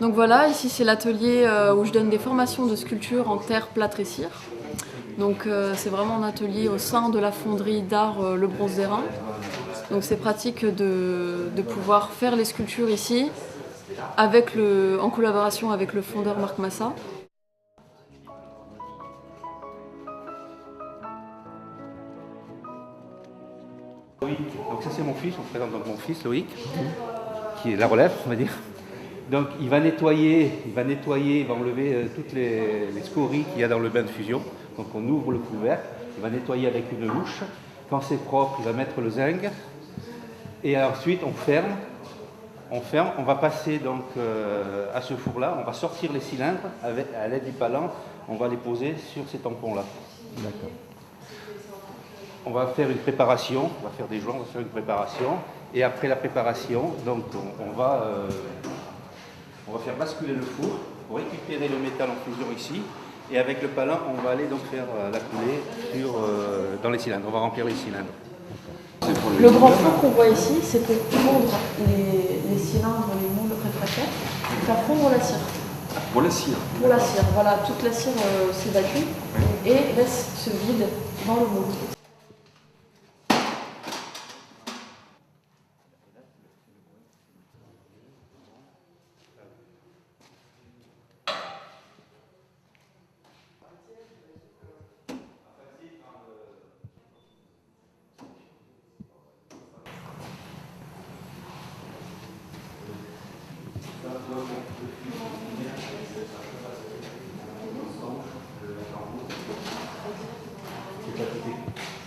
Donc voilà, ici c'est l'atelier où je donne des formations de sculpture en terre, plâtre et cire. Donc c'est vraiment un atelier au sein de la fonderie d'art Le Bronze d'Airain. Donc c'est pratique de pouvoir faire les sculptures ici en collaboration avec le fondeur Marc Massa. Loïc, donc ça c'est mon fils, on se présente donc mon fils Loïc, qui est la relève, on va dire. Donc il va nettoyer, il va enlever toutes les scories qu'il y a dans le bain de fusion. Donc on ouvre le couvercle, il va nettoyer avec une louche. Quand c'est propre, il va mettre le zinc. Et ensuite on ferme, on va passer donc à ce four-là, on va sortir les cylindres à l'aide du palan, on va les poser sur ces tampons-là. D'accord. On va faire une préparation, on va faire des joints, on va faire une préparation. Et après la préparation, donc on va faire basculer le four pour récupérer le métal en fusion ici. Et avec le palan, on va aller donc faire la coulée dans les cylindres. On va remplir les cylindres. Le grand four qu'on voit ici, c'est pour fondre les cylindres, les moules réfractaires, et faire fondre la cire. Pour la cire. Pour la cire, voilà, toute la cire s'évacue et laisse ce vide dans le moule. C'est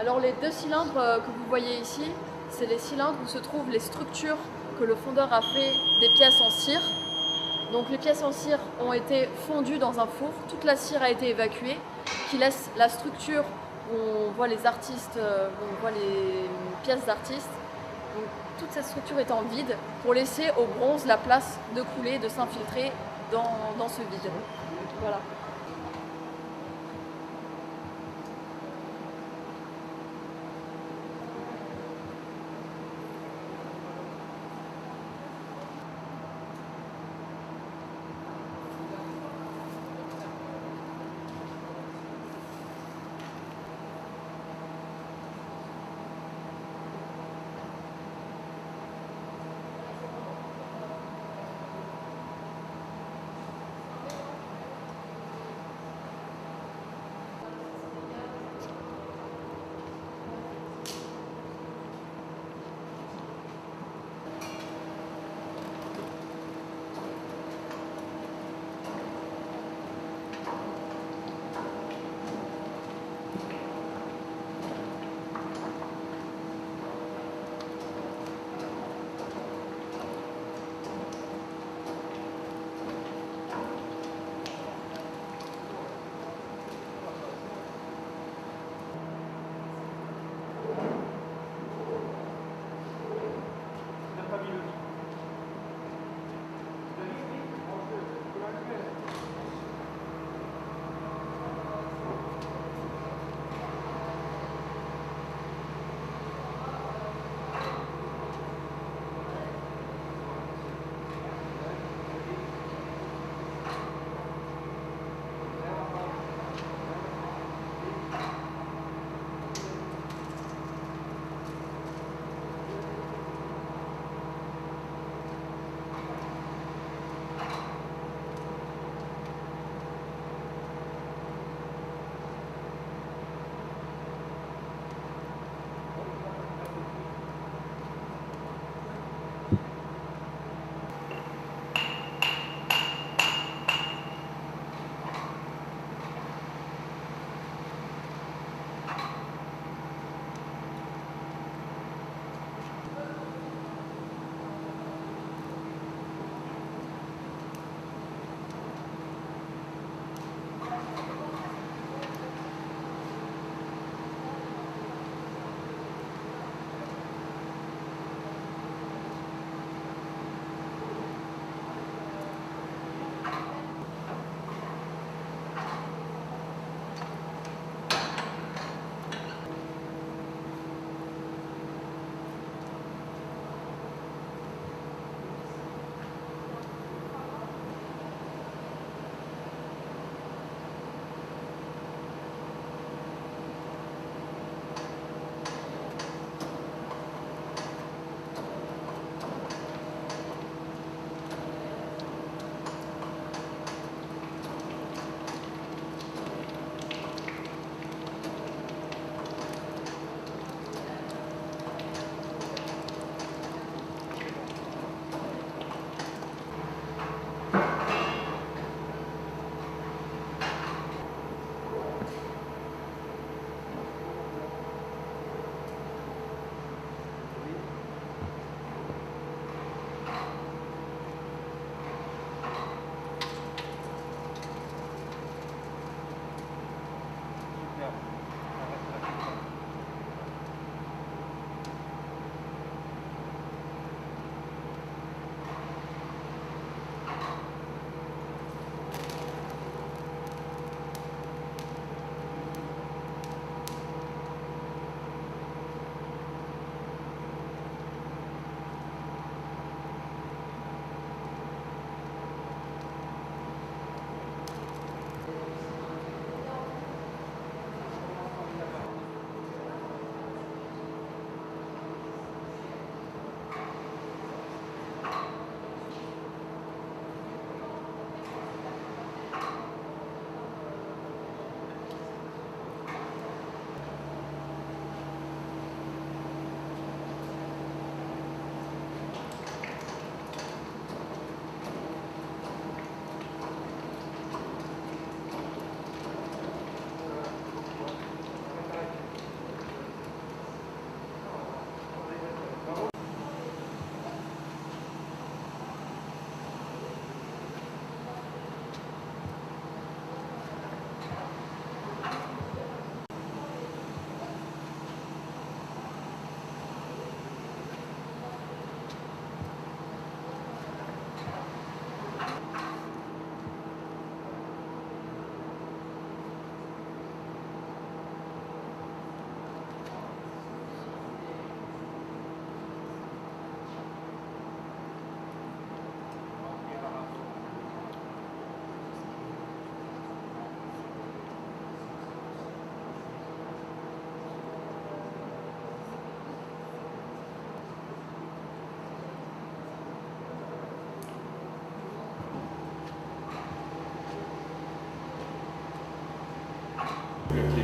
Alors les 2 cylindres que vous voyez ici, c'est les cylindres où se trouvent les structures que le fondeur a fait des pièces en cire. Donc les pièces en cire ont été fondues dans un four, toute la cire a été évacuée, qui laisse la structure où on voit les artistes, où on voit les pièces d'artistes. Donc toute cette structure étant vide pour laisser au bronze la place de couler, de s'infiltrer dans ce vide. Voilà.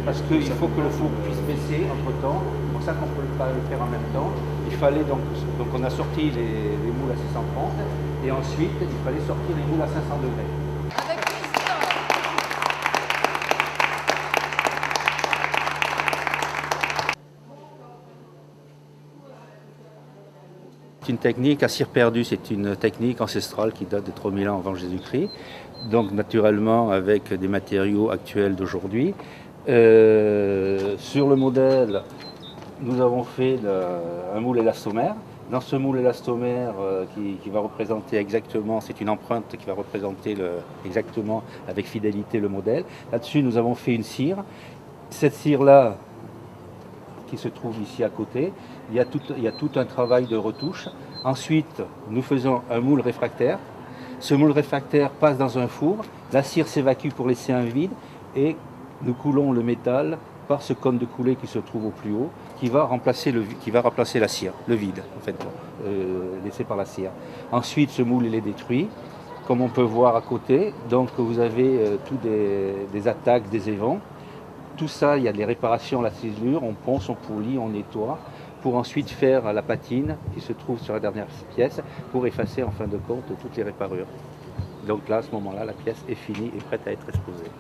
Parce qu'il faut que le four puisse baisser entre-temps. C'est pour ça qu'on ne peut pas le faire en même temps. Il fallait donc on a sorti les moules à 630 et ensuite il fallait sortir les moules à 500 degrés. Avec plaisir. C'est une technique à cire perdue, c'est une technique ancestrale qui date de 3000 ans avant Jésus-Christ, donc naturellement avec des matériaux actuels d'aujourd'hui. Sur le modèle, nous avons fait un moule élastomère. Dans ce moule élastomère qui va représenter exactement, c'est une empreinte qui va représenter exactement avec fidélité le modèle. Là-dessus, nous avons fait une cire. Cette cire-là, qui se trouve ici à côté, il y a tout un travail de retouche. Ensuite, nous faisons un moule réfractaire. Ce moule réfractaire passe dans un four, la cire s'évacue pour laisser un vide et nous coulons le métal par ce cône de coulée qui se trouve au plus haut, qui va remplacer la cire, le vide en fait, laissé par la cire. Ensuite, ce moule il est détruit, comme on peut voir à côté. Donc vous avez tous des attaques, des évents. Tout ça, il y a des réparations à la ciselure, on ponce, on polit, on nettoie, pour ensuite faire la patine qui se trouve sur la dernière pièce, pour effacer en fin de compte toutes les réparures. Donc là, à ce moment-là, la pièce est finie et prête à être exposée.